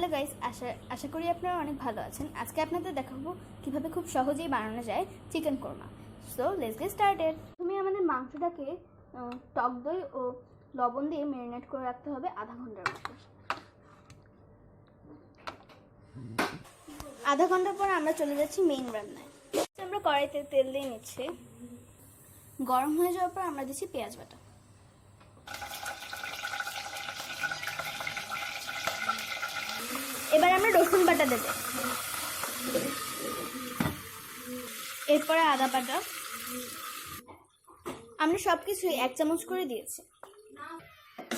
Hello guys, আশা করি আপনারা অনেক ভালো আছেন। আজকে আপনাদের দেখাবো কিভাবে খুব সহজেই বানানো যায় chicken korma. So let's get started. তুমি আমাদের মাংসটাকে টক দই ও লবণ দিয়ে ম্যারিনেট করে রাখতে হবে আধা ঘন্টার মতো। আধা ঘন্টা পর আমরা চলে যাচ্ছি মেইন রান্নায়। আমরা কড়াইতে তেল দিয়ে নিচ্ছি। গরম হয়ে যাওয়ার পর আমরা দিচ্ছি পেঁয়াজ বাটা। এবার আমরা রসুন বাটা দেব, এরপরে আদা বাটা। আমরা সবকিছু 1 চামচ করে দিয়েছি।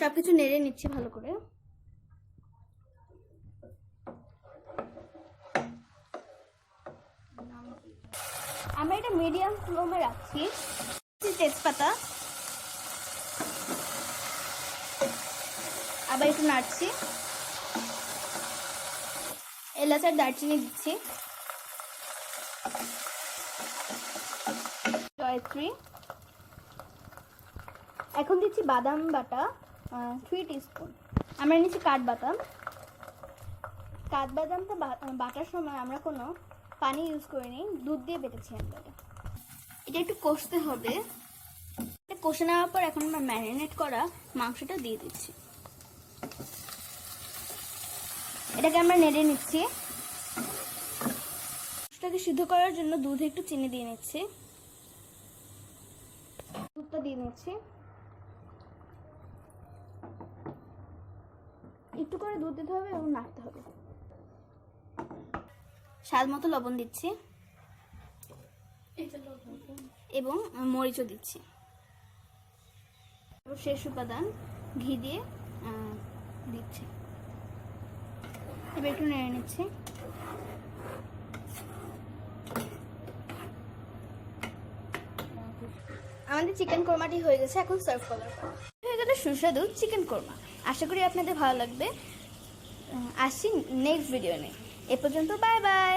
সবকিছু নেড়ে নিচ্ছি ভালো করে। আমরা এটা মিডিয়াম ফ্লেমে রাখছি। তেজপাতা, আবার একটু নাড়ছি। এলাচ আর দারচিনি দিচ্ছি, জয়ত্রী। এখন দিচ্ছি বাদাম বাটা 3 টিস্পুন। আমরা নিচ্ছি কাঠবাদামটা বাটার সময় আমরা কোনো পানি ইউজ করিনি, দুধ দিয়ে বেটেছি আমরা। এটা একটু কষতে হবে। এটা কষে নেওয়ার পর এখন আমরা ম্যারিনেট করা মাংসটা দিয়ে দিচ্ছি। এটাকে আমরা নেড়ে নিচ্ছি। মাংসটাকে সিদ্ধ করার জন্য দুধে একটু চিনি দিয়ে নিচ্ছি। দুধটা দিয়ে নিচ্ছি। একটু করে দুধ দিতে হবে এবং নাড়তে হবে। স্বাদ মতো লবণ দিচ্ছি এবং মরিচও দিচ্ছি। শেষ উপাদান ঘি দিয়ে দিচ্ছি। এবার একটু নেড়ে নিচ্ছি। আমাদের চিকেন কোরমাটি হয়ে গেছে, এখন সার্ভ করার পর হয়ে গেল সুস্বাদু চিকেন কোরমা। আশা করি আপনাদের ভালো লাগবে। আসছি নেক্সট ভিডিও নিয়ে। এ পর্যন্ত বাই বাই।